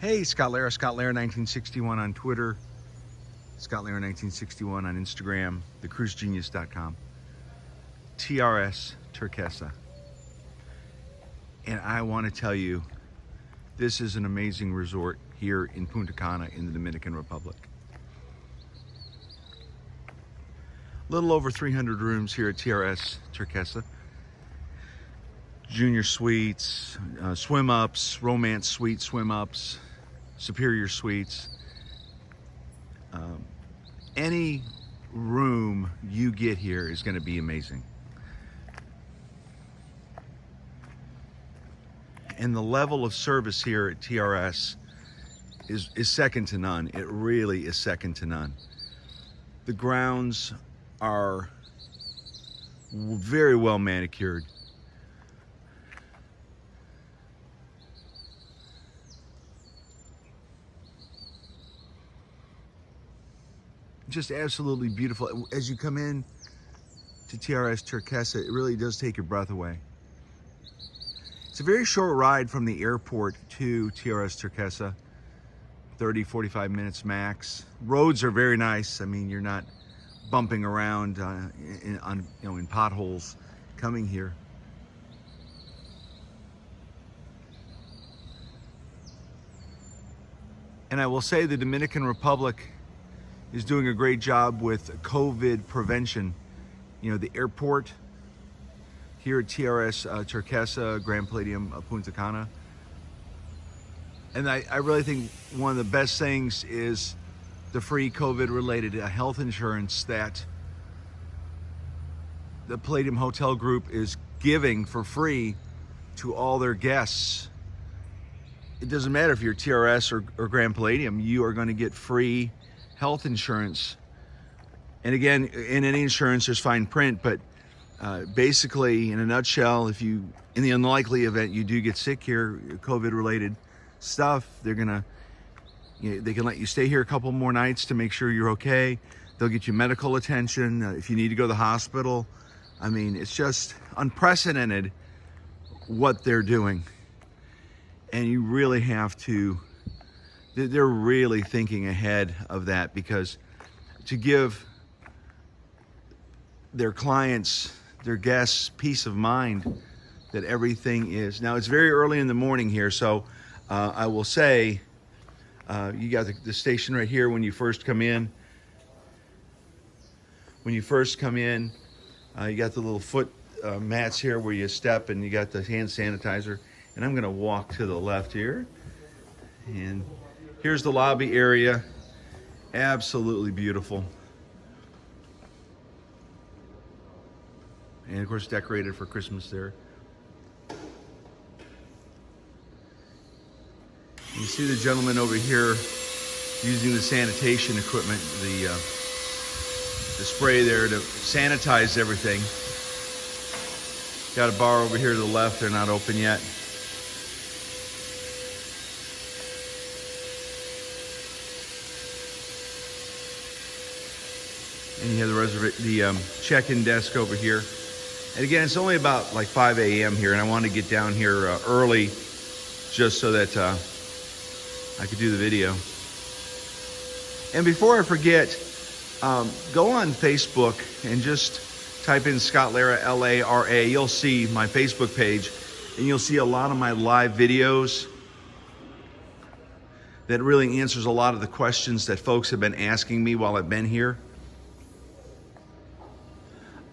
Hey, Scott Lara 1961 on Twitter, Scott Lara 1961 on Instagram, thecruisegenius.com, TRS Turquesa. And I want to tell you, this is an amazing resort here in Punta Cana in the Dominican Republic. A little over 300 rooms here at TRS Turquesa. Junior suites, swim ups, romance suite swim ups, superior suites. Any room you get here is going to be amazing. And the level of service here at TRS is second to none. It really is second to none. The grounds are very well manicured. Just absolutely beautiful. As you come in to TRS Turquesa, it really does take your breath away. It's a very short ride from the airport to TRS Turquesa, 30-45 minutes max. Roads are very nice. I mean, you're not bumping around in potholes coming here. And I will say the Dominican Republic is doing a great job with COVID prevention. You know, the airport here at TRS Turquesa, Grand Palladium, Punta Cana. And I really think one of the best things is the free COVID-related health insurance that the Palladium Hotel Group is giving for free to all their guests. It doesn't matter if you're TRS or Grand Palladium, you are going to get free health insurance. And again, in any insurance there's fine print, but basically in a nutshell, if you, in the unlikely event you do get sick here, COVID related stuff, they can let you stay here a couple more nights to make sure you're okay. They'll get you medical attention if you need to go to the hospital. I mean, it's just unprecedented what they're doing. And you really have to, they're really thinking ahead of that, because to give their clients, their guests, peace of mind that everything is. Now, it's very early in the morning here, so I will say, you got the station right here when you first come in. When you first come in, you got the little foot mats here where you step, and you got the hand sanitizer. And I'm gonna walk to the left here. And here's the lobby area, absolutely beautiful. And of course decorated for Christmas there. You see the gentleman over here using the sanitation equipment, the spray there to sanitize everything. Got a bar over here to the left, they're not open yet. And you have the check-in desk over here. And again, it's only about like 5 a.m. here, and I wanted to get down here early just so that I could do the video. And before I forget, go on Facebook and just type in Scott Lara, L-A-R-A. You'll see my Facebook page, and you'll see a lot of my live videos that really answers a lot of the questions that folks have been asking me while I've been here.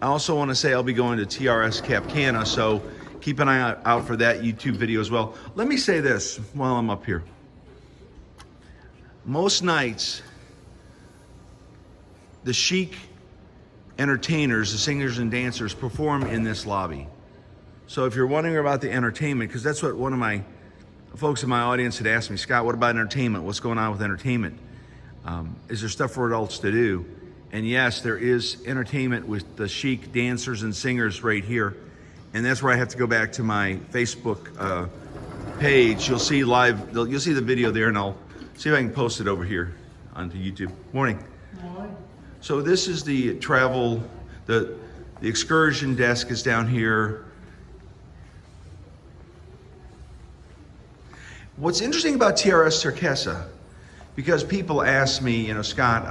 I also want to say I'll be going to TRS Cap Cana, so keep an eye out for that YouTube video as well. Let me say this while I'm up here. Most nights, the chic entertainers, the singers and dancers, perform in this lobby. So if you're wondering about the entertainment, because that's what one of my folks in my audience had asked me, Scott, what about entertainment? What's going on with entertainment? Is there stuff for adults to do? And yes, there is entertainment with the chic dancers and singers right here. And that's where I have to go back to my Facebook page. You'll see you'll see the video there, and I'll see if I can post it over here onto YouTube. Morning. Morning. So this is the travel, the excursion desk is down here. What's interesting about TRS Turquesa, because people ask me, you know, Scott,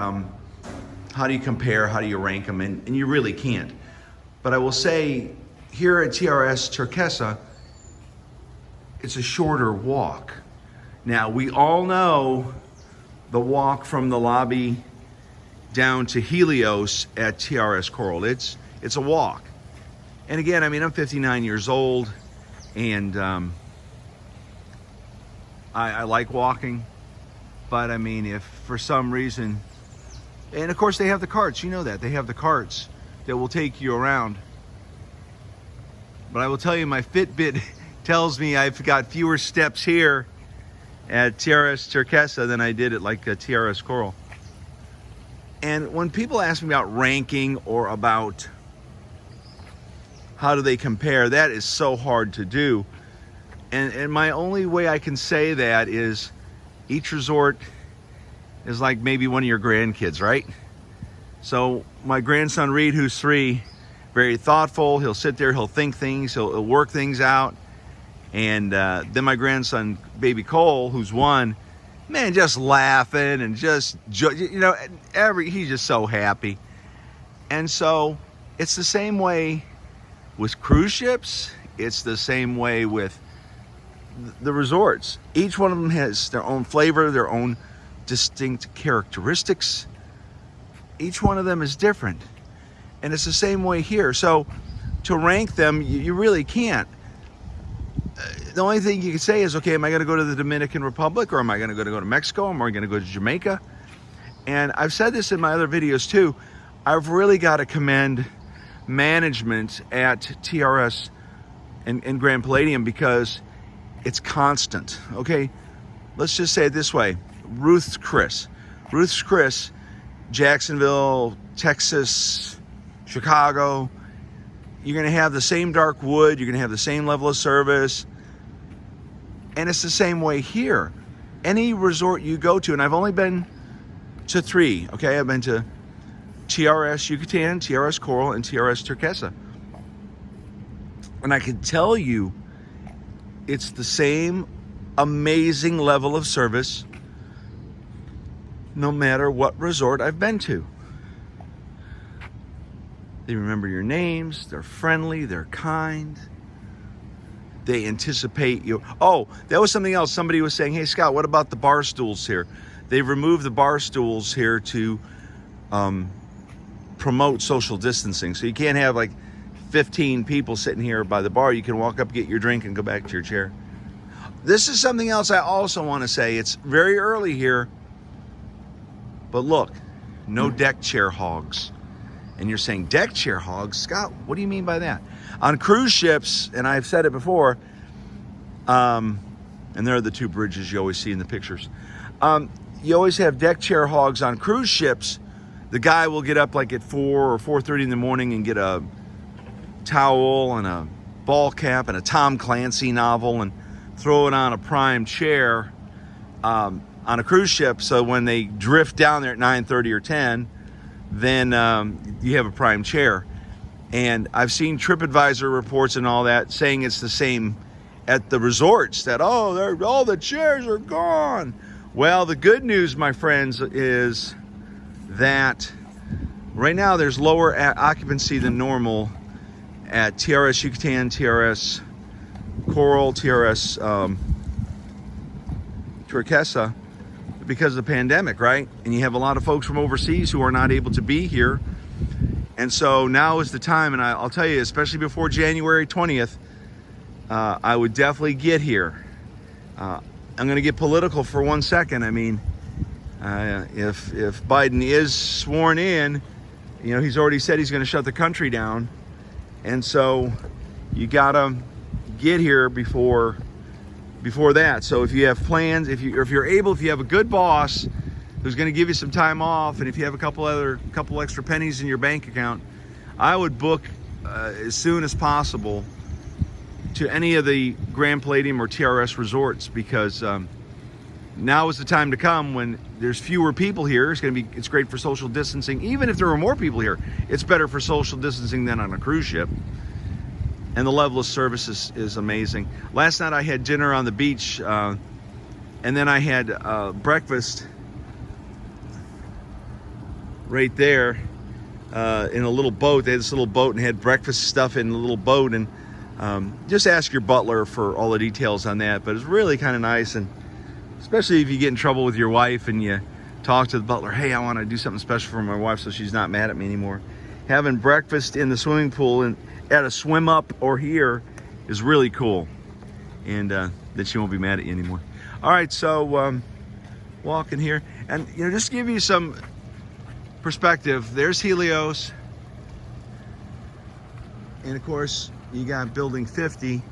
how do you compare, how do you rank them? And you really can't. But I will say, here at TRS Turquesa, it's a shorter walk. Now, we all know the walk from the lobby down to Helios at TRS Coral. It's a walk. And again, I mean, I'm 59 years old, and I like walking. But I mean, if for some reason, and of course they have the carts, you know that. They have the carts that will take you around. But I will tell you, my Fitbit tells me I've got fewer steps here at TRS Turquesa than I did at like a TRS Coral. And when people ask me about ranking or about how do they compare, that is so hard to do. And my only way I can say that is each resort is like maybe one of your grandkids, right? So my grandson Reed, who's 3, very thoughtful. He'll sit there, he'll think things, he'll work things out. And then my grandson, baby Cole, who's 1, man, just laughing and just, you know, he's just so happy. And so it's the same way with cruise ships. It's the same way with the resorts. Each one of them has their own flavor, their own distinct characteristics. Each one of them is different. And it's the same way here. So to rank them, you really can't. The only thing you can say is, okay, am I going to go to the Dominican Republic, or am I going to go to Mexico? Am I going to go to Jamaica? And I've said this in my other videos too. I've really got to commend management at TRS and Grand Palladium, because it's constant. Okay, let's just say it this way. Ruth's Chris, Jacksonville, Texas, Chicago, you're going to have the same dark wood, you're going to have the same level of service. And it's the same way here. Any resort you go to, and I've only been to 3, okay? I've been to TRS Yucatan, TRS Coral, and TRS Turquesa. And I can tell you, it's the same amazing level of service no matter what resort I've been to. They remember your names, they're friendly, they're kind. They anticipate you. Oh, that was something else. Somebody was saying, hey, Scott, what about the bar stools here? They've removed the bar stools here to promote social distancing. So you can't have like 15 people sitting here by the bar. You can walk up, get your drink, and go back to your chair. This is something else I also want to say. It's very early here, but look, no deck chair hogs. And you're saying deck chair hogs? Scott, what do you mean by that? On cruise ships, and I've said it before, and there are the 2 bridges you always see in the pictures. You always have deck chair hogs on cruise ships. The guy will get up like at 4 or 4:30 in the morning and get a towel and a ball cap and a Tom Clancy novel and throw it on a prime chair on a cruise ship. So when they drift down there at 9:30 or 10, then you have a prime chair. And I've seen TripAdvisor reports and all that saying it's the same at the resorts, that, oh, all the chairs are gone. Well, the good news, my friends, is that right now there's lower occupancy than normal at TRS Yucatan, TRS Coral, TRS Turquesa, because of the pandemic, right? And you have a lot of folks from overseas who are not able to be here. And so now is the time, and I'll tell you, especially before January 20th, I would definitely get here. I'm going to get political for 1 second. I mean, if Biden is sworn in, you know, he's already said he's going to shut the country down. And so you got to get here before that. So if you have plans, if you're able, if you have a good boss who's going to give you some time off, and if you have a couple extra pennies in your bank account, I would book as soon as possible to any of the Grand Palladium or TRS resorts, because now is the time to come when there's fewer people here. It's great for social distancing. Even if there are more people here, it's better for social distancing than on a cruise ship. And the level of service is amazing. Last night I had dinner on the beach And then I had breakfast right there in a little boat. They had this little boat and had breakfast stuff in the little boat. And just ask your butler for all the details on that. But it's really kind of nice, and especially if you get in trouble with your wife and you talk to the butler, hey, I want to do something special for my wife so she's not mad at me anymore. Having breakfast in the swimming pool and at a swim up or here is really cool, and that she won't be mad at you anymore. All right, so walking here, and just to give you some perspective, there's Helios, and of course you got building 50.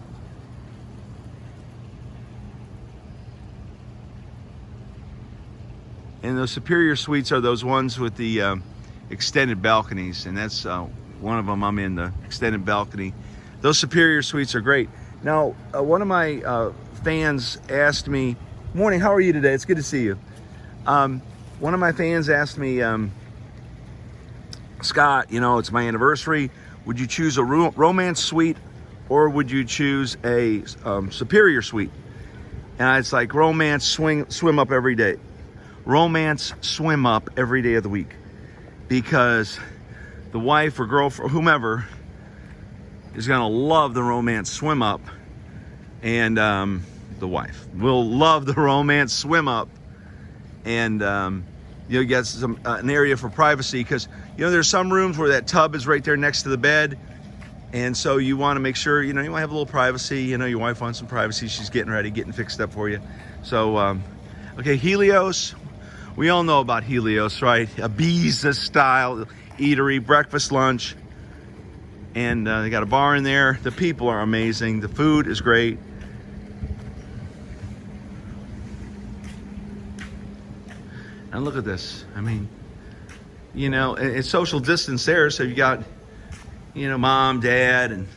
And those superior suites are those ones with the extended balconies, and that's one of them. I'm in the extended balcony. Those superior suites are great. Now, one of my fans asked me, morning, how are you today? It's good to see you. One of my fans asked me, Scott, it's my anniversary. Would you choose a romance suite or would you choose a superior suite? And it's like romance, swim up every day. Romance, swim up every day of the week, because the wife or girlfriend, whomever, is gonna love the romance swim up, and the wife will love the romance swim up, and you get some an area for privacy, because there's some rooms where that tub is right there next to the bed, and so you want to make sure you want to have a little privacy. Your wife wants some privacy. She's getting ready, getting fixed up for you. So okay, Helios. We all know about Helios, right? Ibiza style eatery, breakfast, lunch, and they got a bar in there. The people are amazing. The food is great. And look at this. I mean, it's social distance there, so you got, mom, dad, and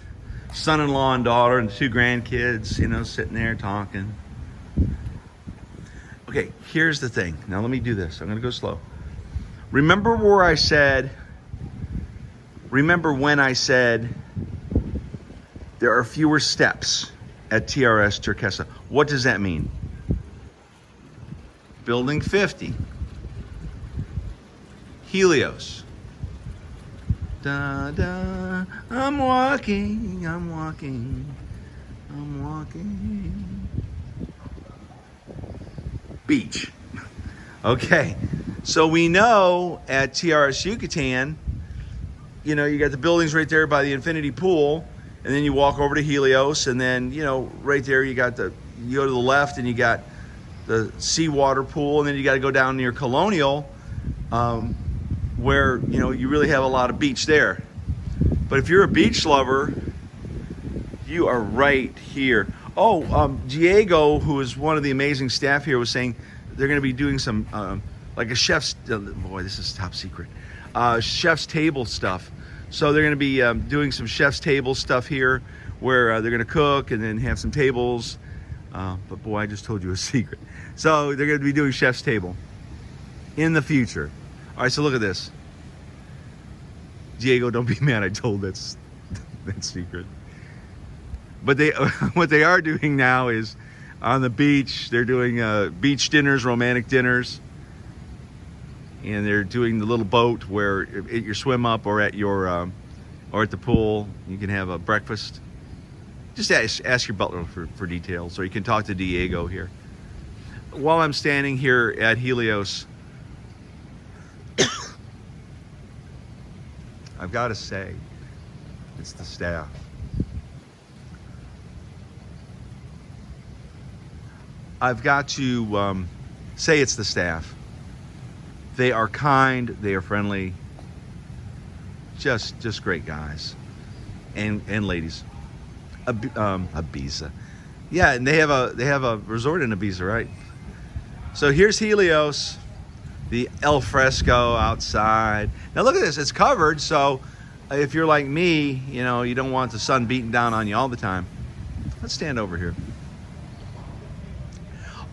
son-in-law and daughter and 2 grandkids, sitting there talking. Okay, here's the thing. Now let me do this. I'm gonna go slow. Remember when I said there are fewer steps at TRS Turquesa? What does that mean? Building 50. Helios. Da, da, I'm walking. Beach. Okay, so we know at TRS Yucatan, you got the buildings right there by the infinity pool, and then you walk over to Helios, and then right there you go to the left and you got the seawater pool, and then you got to go down near Colonial, where you really have a lot of beach there. But if you're a beach lover, you are right here. Oh, Diego, who is one of the amazing staff here, was saying they're going to be doing some, like a chef's, boy, this is top secret, chef's table stuff. So they're going to be doing some chef's table stuff here, where they're going to cook and then have some tables. But boy, I just told you a secret. So they're going to be doing chef's table in the future. All right, so look at this. Diego, don't be mad. I told that secret. But what they are doing now is on the beach, they're doing beach dinners, romantic dinners. And they're doing the little boat where at your swim up or at your or at the pool, you can have a breakfast. Just ask your butler for details, or you can talk to Diego here. While I'm standing here at Helios, I've got to say, it's the staff. I've got to say it's the staff. They are kind, they are friendly, just great guys and ladies. Ibiza, yeah, and they have a resort in Ibiza, right? So here's Helios, the al fresco outside. Now look at this, it's covered, so if you're like me, you don't want the sun beating down on you all the time. Let's stand over here.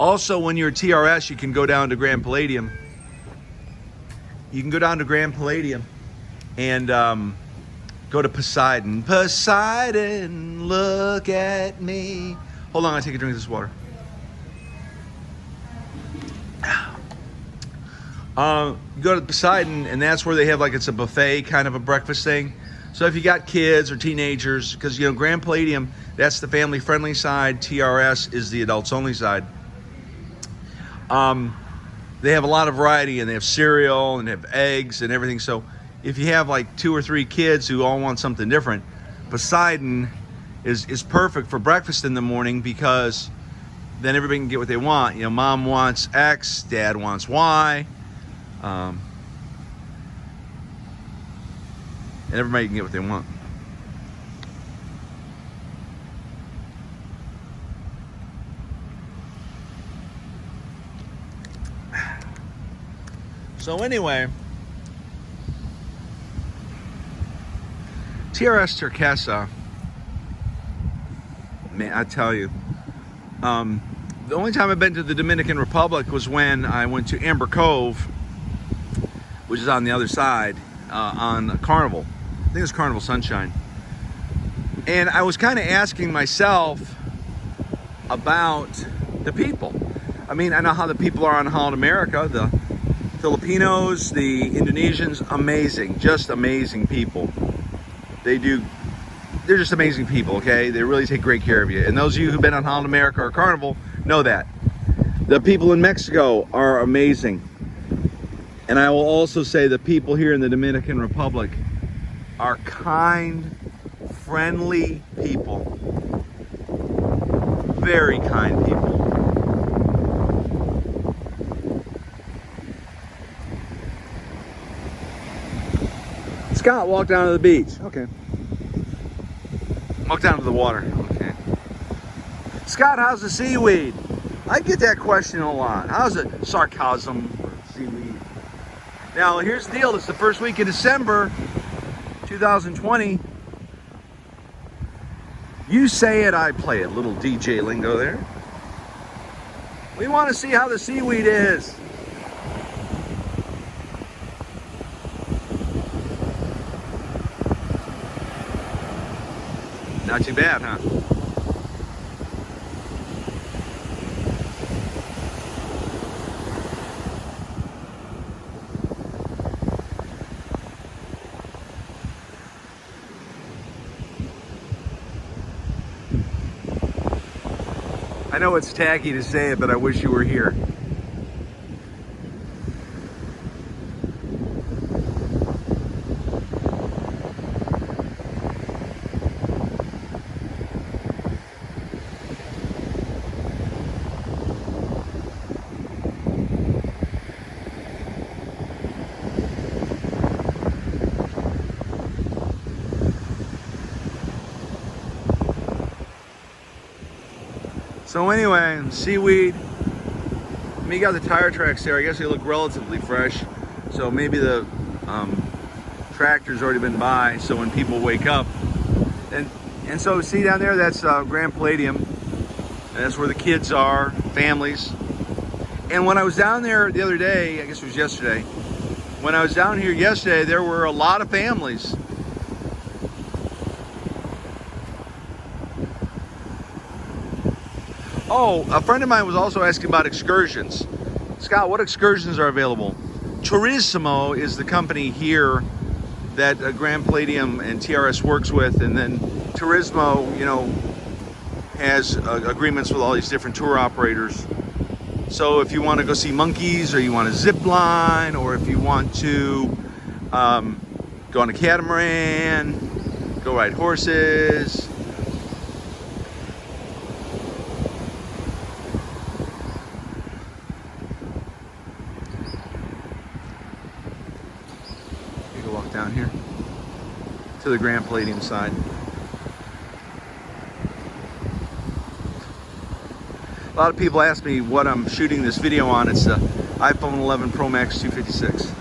Also, when you're at TRS, you can go down to Grand Palladium. You can go down to Grand Palladium and go to Poseidon. Poseidon, look at me. Hold on, I take a drink of this water. You go to Poseidon, and that's where they have like, it's a buffet kind of a breakfast thing. So if you got kids or teenagers, because you know Grand Palladium, that's the family friendly side, TRS is the adults only side. They have a lot of variety, and they have cereal and they have eggs and everything. So if you have like 2 or 3 kids who all want something different, Poseidon is perfect for breakfast in the morning, because then everybody can get what they want. You know, mom wants X, dad wants Y, and everybody can get what they want. So anyway, TRS Turquesa, man, I tell you, the only time I've been to the Dominican Republic was when I went to Amber Cove, which is on the other side, on Carnival. I think it's Carnival Sunshine. And I was kind of asking myself about the people. I mean, I know how the people are on Holland America, the Filipinos, the Indonesians, amazing, just amazing people. They're just amazing people, okay? They really take great care of you. And those of you who've been on Holland America or Carnival know that. The people in Mexico are amazing. And I will also say the people here in the Dominican Republic are kind, friendly people. Very kind people. Scott, walk down to the beach. Okay. Walk down to the water. Okay. Scott, how's the seaweed? I get that question a lot. How's it? Sarcasm for seaweed. Now, here's the deal. It's the first week of December, 2020. You say it, I play it. Little DJ lingo there. We want to see how the seaweed is. Not too bad, huh? I know it's tacky to say it, but I wish you were here. So anyway, seaweed. I mean, you got the tire tracks there. I guess they look relatively fresh. So maybe the tractor's already been by. So when people wake up, and so see down there, that's Grand Palladium. And that's where the kids are, families. And when I was down there the other day, I guess it was yesterday. When I was down here yesterday, there were a lot of families. Oh, a friend of mine was also asking about excursions. Scott, what excursions are available? Turismo is the company here that Grand Palladium and TRS works with, and then Turismo, you know, has agreements with all these different tour operators. So if you want to go see monkeys, or you want to zip line, or if you want to go on a catamaran, go ride horses. Walk down here to the Grand Palladium side. A lot of people ask me what I'm shooting this video on. It's the iPhone 11 Pro Max 256.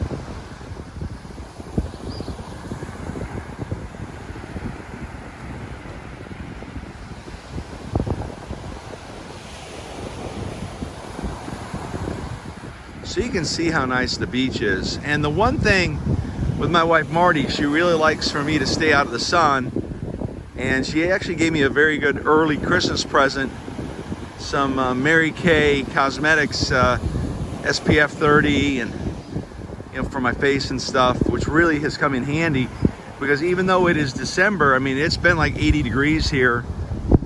So you can see how nice the beach is. And the one thing with my wife Marty, she really likes for me to stay out of the sun, and she actually gave me a very good early Christmas present, some Mary Kay Cosmetics SPF 30 and you know, for my face and stuff, which really has come in handy because even though it is December, I mean, it's been like 80 degrees here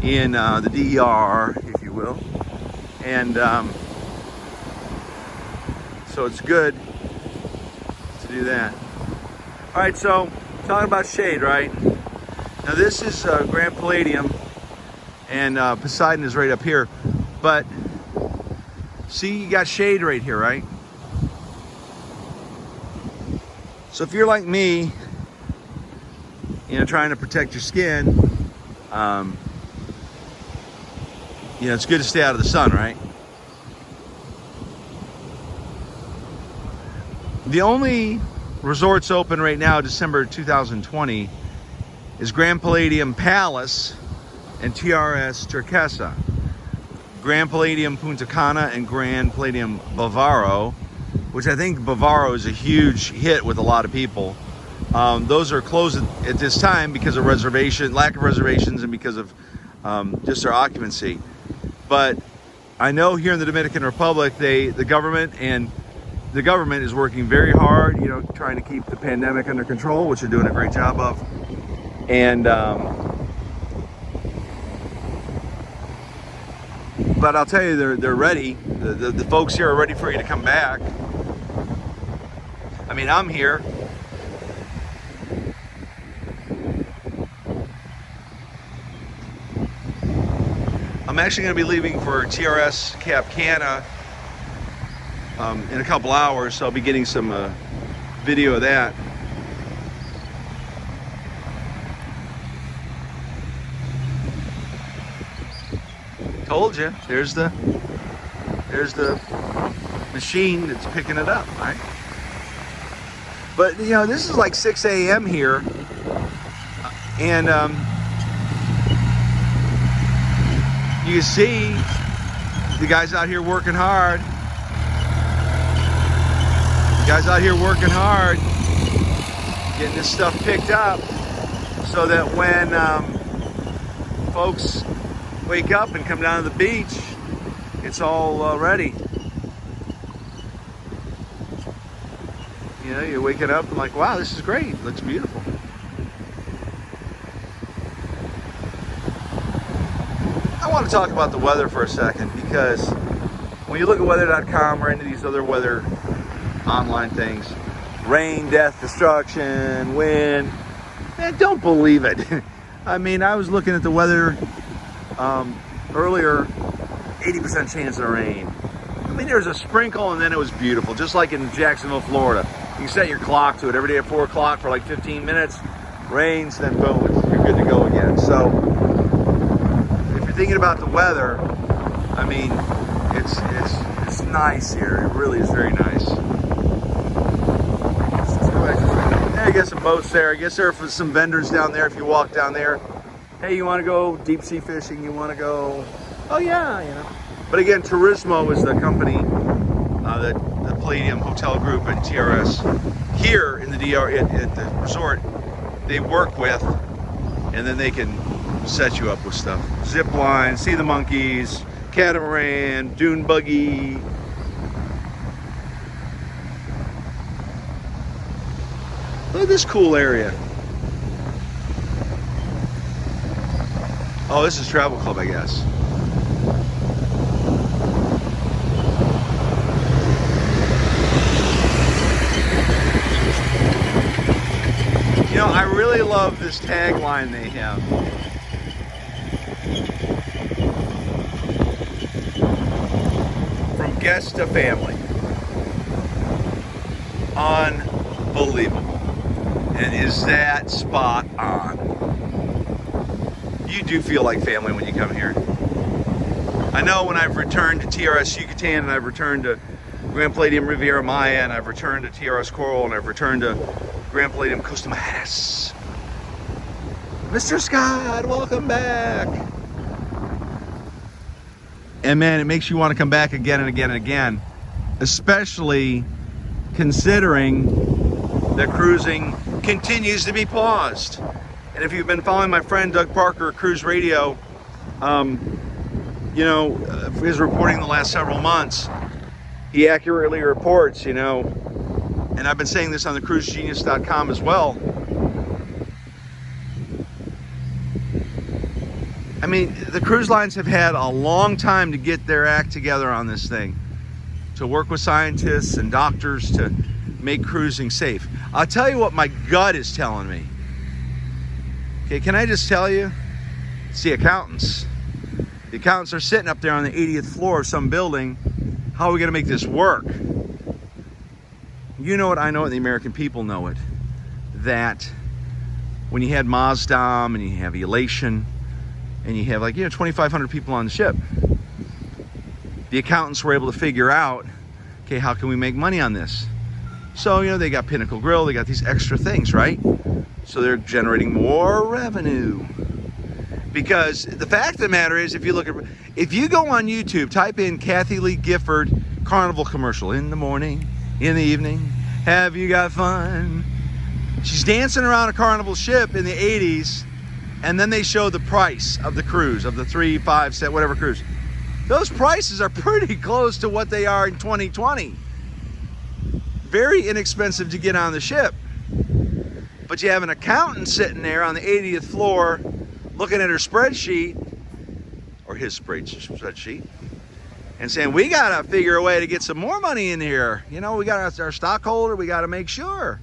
in the DER, if you will. And so it's good to do that. All right, so talking about shade, right? Now this is Grand Palladium, and Poseidon is right up here. But see, you got shade right here, right? So if you're like me, you know, trying to protect your skin, you know, it's good to stay out of the sun, right? The only resorts open right now, December 2020, is Grand Palladium Palace and TRS Turquesa. Grand Palladium Punta Cana and Grand Palladium Bavaro, which I think Bavaro is a huge hit with a lot of people. Those are closed at this time because of lack of reservations and because of just their occupancy. But I know here in the Dominican Republic, the government is working very hard, you know, trying to keep the pandemic under control, which they're doing a great job of. And but I'll tell you, they're ready. The folks here are ready for you to come back. I mean, I'm here. I'm actually going to be leaving for TRS Cap Cana in a couple hours, so I'll be getting some video of that. Told you, there's the machine that's picking it up, right? But you know, this is like 6 a.m. here, and you can see the guys out here working hard. The guys out here working hard, getting this stuff picked up, so that when folks wake up and come down to the beach, it's all ready. You know, you're waking up and like, wow, this is great. It looks beautiful. I want to talk about the weather for a second, because when you look at weather.com or any of these other weather online things, rain, death, destruction, wind, don't believe it. I mean, I was looking at the weather earlier, 80% chance of rain. I mean, there was a sprinkle and then it was beautiful, just like in Jacksonville, Florida. You set your clock to it every day at 4 o'clock for like 15 minutes, rains, then boom, you're good to go again. So if you're thinking about the weather, I mean, it's nice here. It really is very nice. Hey, I guess some boats there. I guess there are some vendors down there if you walk down there. Hey, you want to go deep sea fishing? You want to go? Oh yeah, you know. But again, Turismo is the company that the Palladium Hotel Group and TRS here in the DR at the resort they work with, and then they can set you up with stuff. Zip line, see the monkeys, catamaran, dune buggy. Look at this cool area. Oh, this is Travel Club, I guess. You know, I really love this tagline they have. From guest to family. Unbelievable. And is that spot on? You do feel like family when you come here. I know when I've returned to TRS Yucatan, and I've returned to Grand Palladium Riviera Maya, and I've returned to TRS Coral, and I've returned to Grand Palladium Costa Maris. Mr. Scott, welcome back. And man, it makes you want to come back again and again and again, especially considering that cruising continues to be paused. And if you've been following my friend Doug Parker at Cruise Radio, you know, his reporting the last several months, he accurately reports, you know, and I've been saying this on the cruisegenius.com as well. I mean, the cruise lines have had a long time to get their act together on this thing, to work with scientists and doctors to make cruising safe. I'll tell you what my gut is telling me. Okay, can I just tell you? It's the accountants. The accountants are sitting up there on the 80th floor of some building. How are we going to make this work? You know it, I know it, the American people know it. That when you had Mazdam and you have Elation and you have 2,500 people on the ship, the accountants were able to figure out, okay, how can we make money on this? So, they got Pinnacle Grill, they got these extra things, right? So they're generating more revenue. Because the fact of the matter is, if you go on YouTube, type in Kathy Lee Gifford Carnival commercial, in the morning, in the evening, have you got fun? She's dancing around a Carnival ship in the 80s, and then they show the price of the cruise, of the 3, 5, 7, whatever cruise. Those prices are pretty close to what they are in 2020. Very inexpensive to get on the ship. But you have an accountant sitting there on the 80th floor looking at her spreadsheet, or his spreadsheet, and saying, we gotta figure a way to get some more money in here. We got our stockholder, we gotta make sure.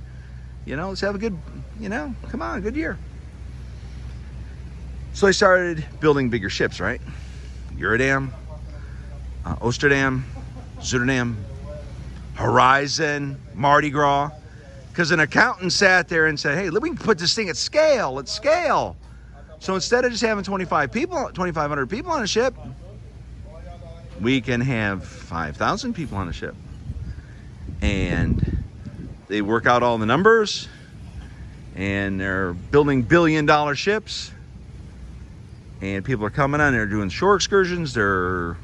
Let's have a good, come on, good year. So they started building bigger ships, right? Uradam, Osterdam, Zutterdam, Horizon, Mardi Gras. Because an accountant sat there and said, hey, we can put this thing at scale, So instead of just having 2,500 people on a ship, we can have 5,000 people on a ship. And they work out all the numbers, and they're building billion-dollar ships, and people are coming on, they're doing shore excursions, they're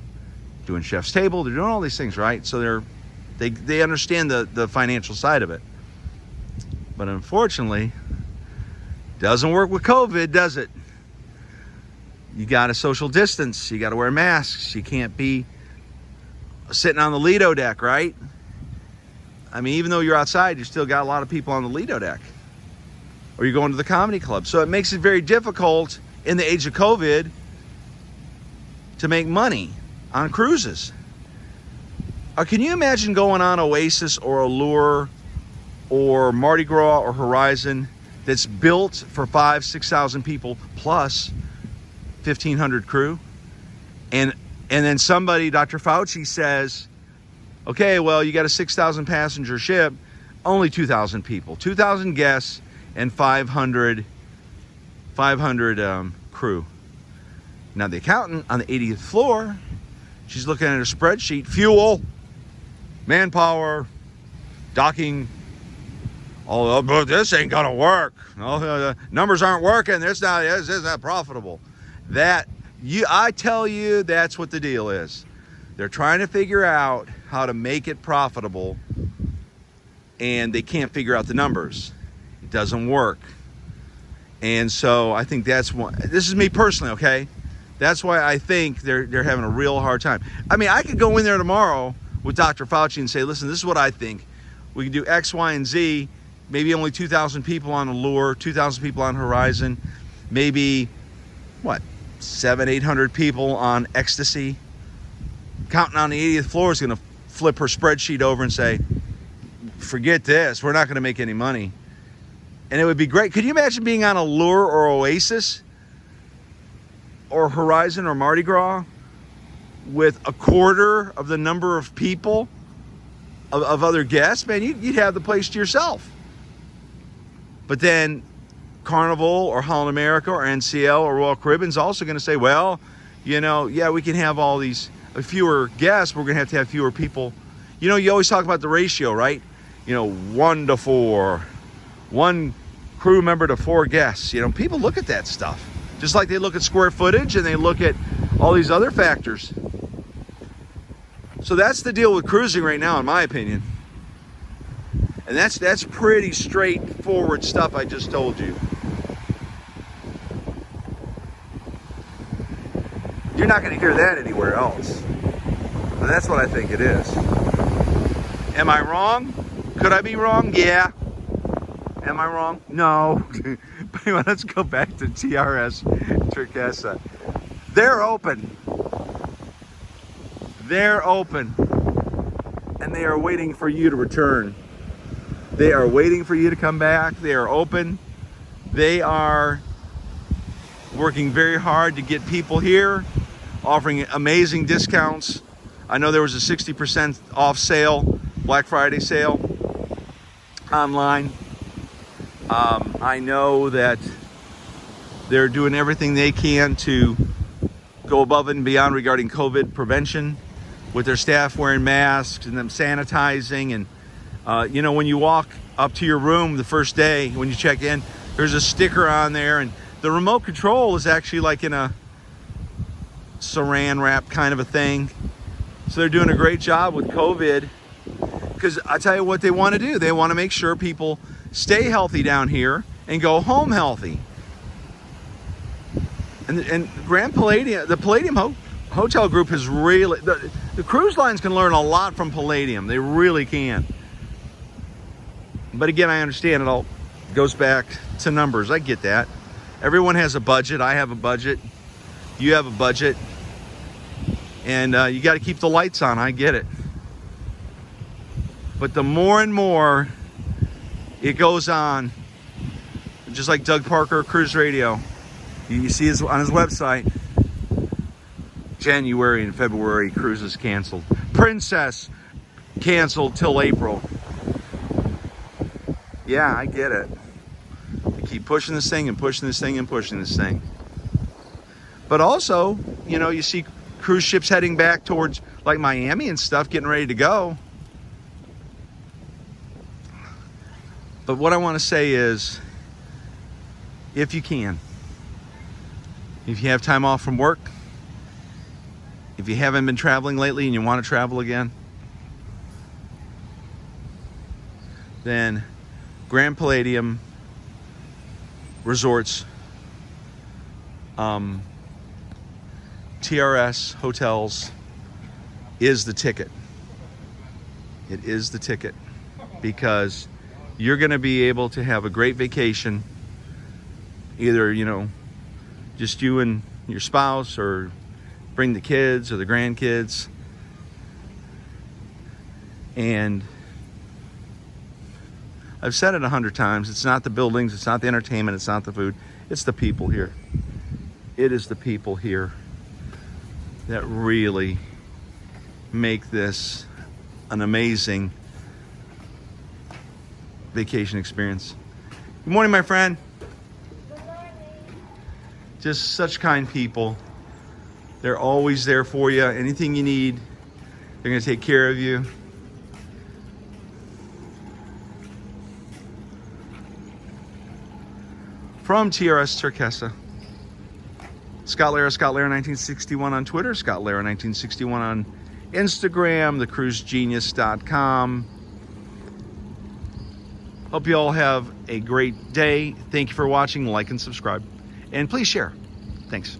doing chef's table, they're doing all these things, right? So they understand the financial side of it. But unfortunately, doesn't work with COVID, does it? You got to social distance. You got to wear masks. You can't be sitting on the Lido deck, right? I mean, even though you're outside, you still got a lot of people on the Lido deck. Or you're going to the comedy club. So it makes it very difficult in the age of COVID to make money on cruises. Can you imagine going on Oasis or Allure or Mardi Gras or Horizon that's built for 5,000, 6,000 people plus 1,500 crew, and then somebody, Dr. Fauci, says, okay, well, you got a 6,000 passenger ship, only 2,000 people, 2,000 guests, and 500 crew. Now the accountant on the 80th floor, she's looking at her spreadsheet, fuel, manpower, docking. Oh, but this ain't gonna work. No, numbers aren't working. This is not profitable. I tell you, that's what the deal is. They're trying to figure out how to make it profitable, and they can't figure out the numbers. It doesn't work. And so I think that's one. This is me personally, okay? That's why I think they're having a real hard time. I mean, I could go in there tomorrow with Dr. Fauci and say, listen, this is what I think. We can do X, Y, and Z. Maybe only 2,000 people on Allure, 2,000 people on Horizon, maybe, 700, 800 people on Ecstasy. Counting on the 80th floor is going to flip her spreadsheet over and say, forget this, we're not going to make any money. And it would be great. Could you imagine being on Allure or Oasis or Horizon or Mardi Gras with a quarter of the number of people, of other guests? Man, you'd have the place to yourself. But then Carnival or Holland America or NCL or Royal Caribbean's also going to say, well, yeah, we can have all these fewer guests, but we're going to have fewer people. You always talk about the ratio, right? 1 to 4, 1 crew member to 4 guests. People look at that stuff. Just like they look at square footage and they look at all these other factors. So that's the deal with cruising right now, in my opinion. And that's pretty straightforward stuff I just told you. You're not going to hear that anywhere else. But that's what I think it is. Am I wrong? Could I be wrong? Yeah. Am I wrong? No. But anyway, let's go back to TRS Turquesa. They're open. They're open. And they are waiting for you to return. They are waiting for you to come back. They are open. They are working very hard to get people here, offering amazing discounts. I know there was a 60% off sale, Black Friday sale online. I know that they're doing everything they can to go above and beyond regarding COVID prevention, with their staff wearing masks and them sanitizing. And you know, when you walk up to your room the first day, when you check in, there's a sticker on there, and the remote control is actually like in a saran wrap kind of a thing. So they're doing a great job with COVID, because I tell you what they want to do. They want to make sure people stay healthy down here and go home healthy. And Grand Palladium, the Palladium Hotel Group has really, the cruise lines can learn a lot from Palladium. They really can. But again, I understand it all goes back to numbers. I get that. Everyone has a budget. I have a budget. You have a budget. And you got to keep the lights on. I get it. But the more and more it goes on, just like Doug Parker, Cruise Radio, you see on his website, January and February cruises canceled. Princess canceled till April. Yeah, I get it. They keep pushing this thing and pushing this thing and pushing this thing. But also, you know, you see cruise ships heading back towards like Miami and stuff, getting ready to go. But what I want to say is, if you can, if you have time off from work, if you haven't been traveling lately and you want to travel again, then Grand Palladium Resorts, TRS Hotels is the ticket. It is the ticket, because you're going to be able to have a great vacation, either, you know, just you and your spouse, or bring the kids or the grandkids. And I've said it 100 times, it's not the buildings, it's not the entertainment, it's not the food, it's the people here. It is the people here that really make this an amazing vacation experience. Good morning, my friend. Good morning. Just such kind people. They're always there for you. Anything you need, they're going to take care of you. From TRS Turquesa, Scott Lara 1961 on Twitter, Scott Lara 1961 on Instagram, thecruisegenius.com. Hope you all have a great day. Thank you for watching. Like and subscribe. And please share. Thanks.